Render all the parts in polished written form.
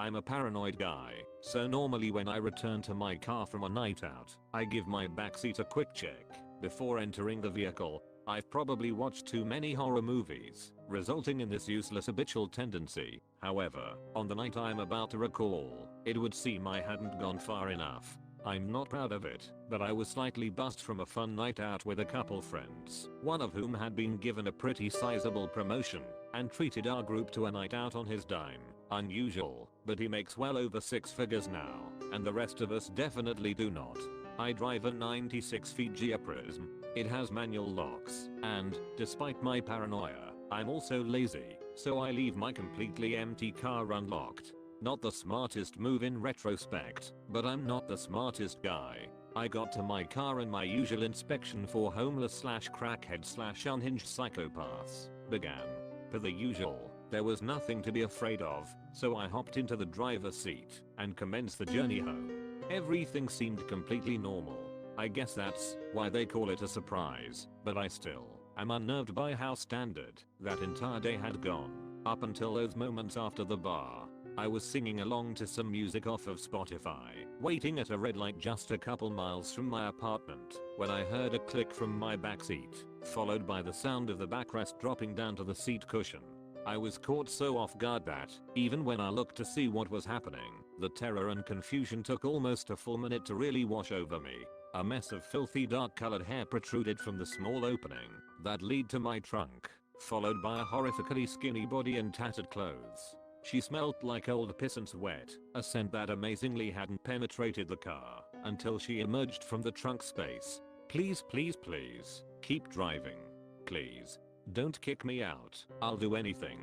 I'm a paranoid guy, so normally when I return to my car from a night out, I give my backseat a quick check before entering the vehicle. I've probably watched too many horror movies, resulting in this useless habitual tendency. However, on the night I'm about to recall, it would seem I hadn't gone far enough. I'm not proud of it, but I was slightly buzzed from a fun night out with a couple friends, one of whom had been given a pretty sizable promotion and treated our group to a night out on his dime. Unusual, but he makes well over 6 figures now, and the rest of us definitely do not. I drive a 96 Fiji Prism. It has manual locks, and, despite my paranoia, I'm also lazy, so I leave my completely empty car unlocked. Not the smartest move in retrospect, but I'm not the smartest guy. I got to my car and my usual inspection for homeless / crackhead / unhinged psychopaths began. Per the usual, there was nothing to be afraid of, so I hopped into the driver's seat and commenced the journey home. Everything seemed completely normal. I guess that's why they call it a surprise, but I still am unnerved by how standard that entire day had gone, up until those moments after the bar. I was singing along to some music off of Spotify, waiting at a red light just a couple miles from my apartment, when I heard a click from my backseat, followed by the sound of the backrest dropping down to the seat cushion. I was caught so off guard that, even when I looked to see what was happening, the terror and confusion took almost a full minute to really wash over me. A mess of filthy dark colored hair protruded from the small opening that led to my trunk, followed by a horrifically skinny body and tattered clothes. She smelled like old piss and sweat, a scent that amazingly hadn't penetrated the car until she emerged from the trunk space. Please, please, please, keep driving. Please. Don't kick me out, I'll do anything.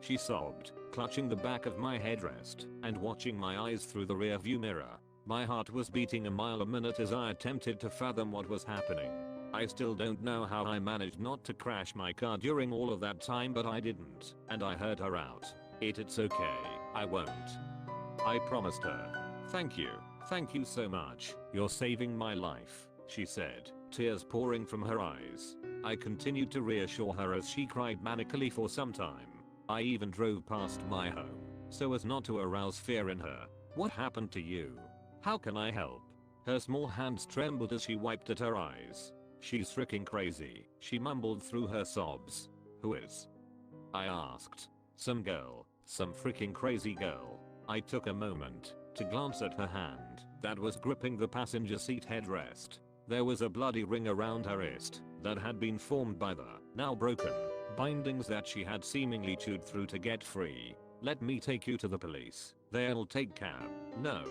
She sobbed, clutching the back of my headrest and watching my eyes through the rearview mirror. My heart was beating a mile a minute as I attempted to fathom what was happening. I still don't know how I managed not to crash my car during all of that time, but I didn't, and I heard her out. It's okay, I won't. I promised her. Thank you so much, you're saving my life, she said, tears pouring from her eyes. I continued to reassure her as she cried manically for some time. I even drove past my home, so as not to arouse fear in her. What happened to you? How can I help? Her small hands trembled as she wiped at her eyes. She's freaking crazy, she mumbled through her sobs. Who is? I asked. Some girl, some freaking crazy girl. I took a moment to glance at her hand that was gripping the passenger seat headrest. There was a bloody ring around her wrist that had been formed by the now broken bindings that she had seemingly chewed through to get free. Let me take you to the police. They'll take cab. No,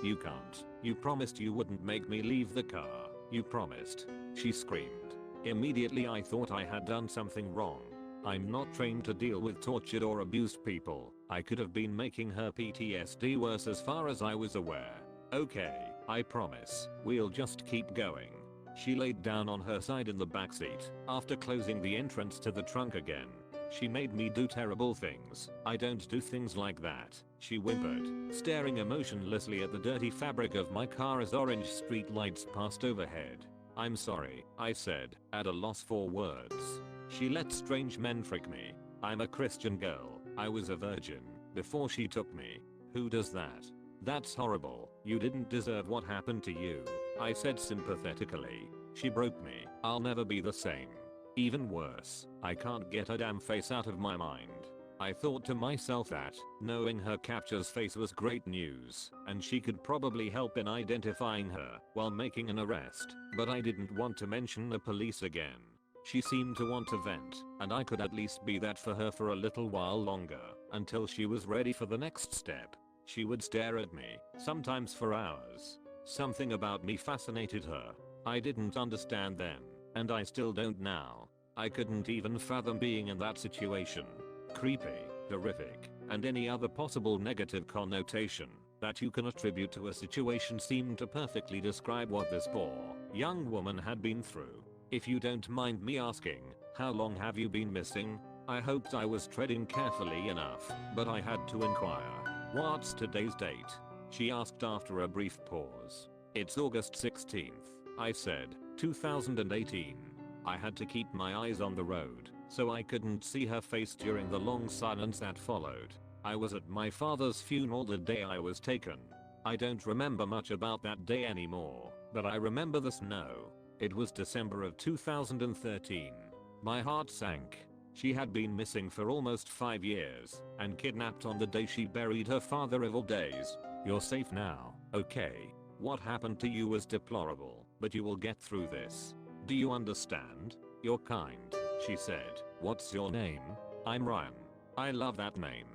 you can't. You promised you wouldn't make me leave the car. You promised. She screamed. Immediately I thought I had done something wrong. I'm not trained to deal with tortured or abused people. I could have been making her PTSD worse as far as I was aware. Okay, I promise, we'll just keep going. She laid down on her side in the backseat after closing the entrance to the trunk again. She made me do terrible things. I don't do things like that, she whimpered, staring emotionlessly at the dirty fabric of my car as orange street lights passed overhead. I'm sorry, I said, at a loss for words. She let strange men freak me. I'm a Christian girl. I was a virgin before she took me. Who does that? That's horrible. You didn't deserve what happened to you, I said sympathetically. She broke me. I'll never be the same. Even worse, I can't get her damn face out of my mind. I thought to myself that knowing her captor's face was great news and she could probably help in identifying her while making an arrest, but I didn't want to mention the police again. She seemed to want to vent, and I could at least be that for her for a little while longer, until she was ready for the next step. She would stare at me, sometimes for hours. Something about me fascinated her. I didn't understand then, and I still don't now. I couldn't even fathom being in that situation. Creepy, horrific, and any other possible negative connotation that you can attribute to a situation seemed to perfectly describe what this poor young woman had been through. If you don't mind me asking, how long have you been missing? I hoped I was treading carefully enough, but I had to inquire. What's today's date? She asked after a brief pause. It's August 16th, I said, 2018. I had to keep my eyes on the road, so I couldn't see her face during the long silence that followed. I was at my father's funeral the day I was taken. I don't remember much about that day anymore, but I remember the snow. It was December of 2013. My heart sank. She had been missing for almost 5 years and kidnapped on the day she buried her father of all days. You're safe now, okay? What happened to you was deplorable, but you will get through this. Do you understand? You're kind, she said. What's your name? I'm Ryan. I love that name.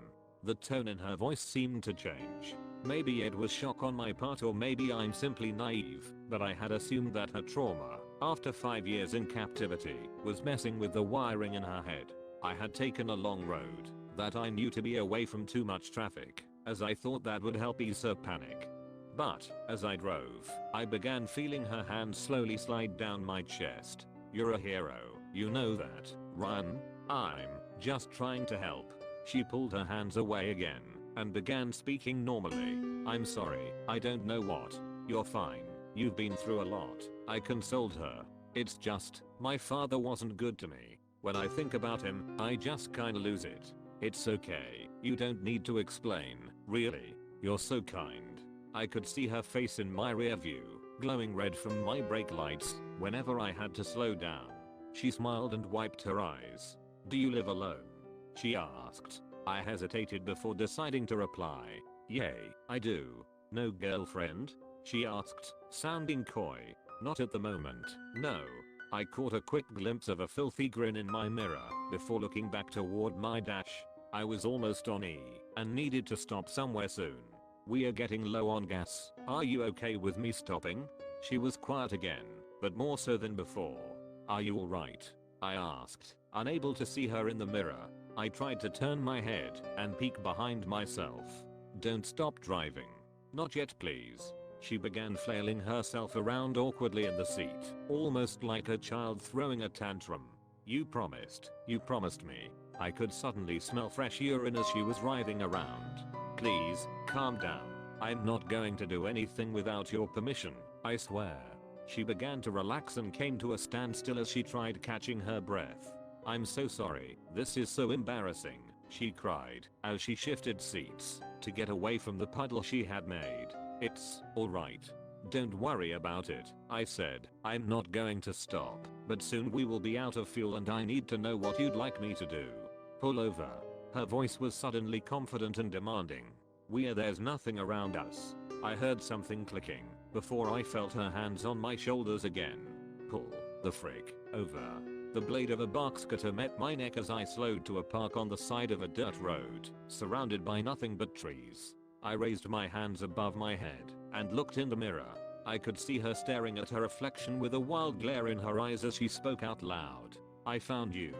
The tone in her voice seemed to change. Maybe it was shock on my part, or maybe I'm simply naive, but I had assumed that her trauma, after 5 years in captivity, was messing with the wiring in her head. I had taken a long road that I knew to be away from too much traffic, as I thought that would help ease her panic. But, as I drove, I began feeling her hand slowly slide down my chest. You're a hero, you know that, Ryan? I'm just trying to help. She pulled her hands away again and began speaking normally. I'm sorry, I don't know what. You're fine. You've been through a lot. I consoled her. It's just, my father wasn't good to me. When I think about him, I just kinda lose it. It's okay. You don't need to explain. Really. You're so kind. I could see her face in my rear view, glowing red from my brake lights, whenever I had to slow down. She smiled and wiped her eyes. Do you live alone? She asked. I hesitated before deciding to reply. Yay, I do. No girlfriend? She asked, sounding coy. Not at the moment, no. I caught a quick glimpse of a filthy grin in my mirror before looking back toward my dash. I was almost on E and needed to stop somewhere soon. We are getting low on gas. Are you okay with me stopping? She was quiet again, but more so than before. Are you alright? I asked, unable to see her in the mirror. I tried to turn my head and peek behind myself. Don't stop driving. Not yet, please. She began flailing herself around awkwardly in the seat, almost like a child throwing a tantrum. You promised me. I could suddenly smell fresh urine as she was writhing around. Please, calm down. I'm not going to do anything without your permission, I swear. She began to relax and came to a standstill as she tried catching her breath. I'm so sorry, this is so embarrassing, she cried as she shifted seats to get away from the puddle she had made. It's alright. Don't worry about it, I said. I'm not going to stop, but soon we will be out of fuel and I need to know what you'd like me to do. Pull over. Her voice was suddenly confident and demanding. There's nothing around us. I heard something clicking before I felt her hands on my shoulders again. Pull the frick over. The blade of a box cutter met my neck as I slowed to a park on the side of a dirt road, surrounded by nothing but trees. I raised my hands above my head and looked in the mirror. I could see her staring at her reflection with a wild glare in her eyes as she spoke out loud. I found you.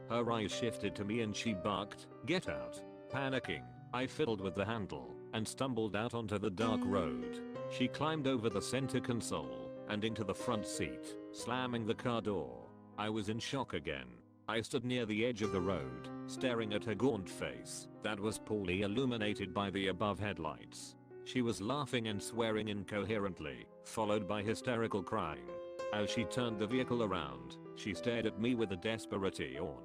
Her eyes shifted to me and she barked, get out. Panicking, I fiddled with the handle and stumbled out onto the dark road. She climbed over the center console and into the front seat, slamming the car door. I was in shock again. I stood near the edge of the road, staring at her gaunt face that was poorly illuminated by the above headlights. She was laughing and swearing incoherently, followed by hysterical crying. As she turned the vehicle around, she stared at me with a desperate yawn.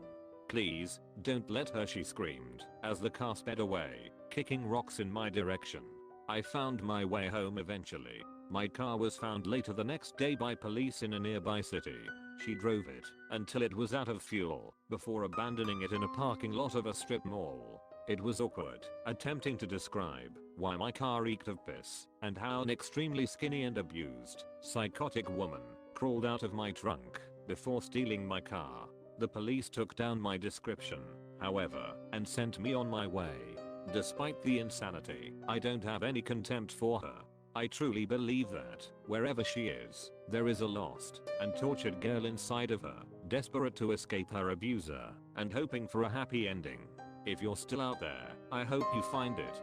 Please, don't let her, she screamed, as the car sped away, kicking rocks in my direction. I found my way home eventually. My car was found later the next day by police in a nearby city. She drove it until it was out of fuel, before abandoning it in a parking lot of a strip mall. It was awkward, attempting to describe why my car reeked of piss, and how an extremely skinny and abused, psychotic woman crawled out of my trunk before stealing my car. The police took down my description, however, and sent me on my way. Despite the insanity, I don't have any contempt for her. I truly believe that, wherever she is, there is a lost and tortured girl inside of her, desperate to escape her abuser, and hoping for a happy ending. If you're still out there, I hope you find it.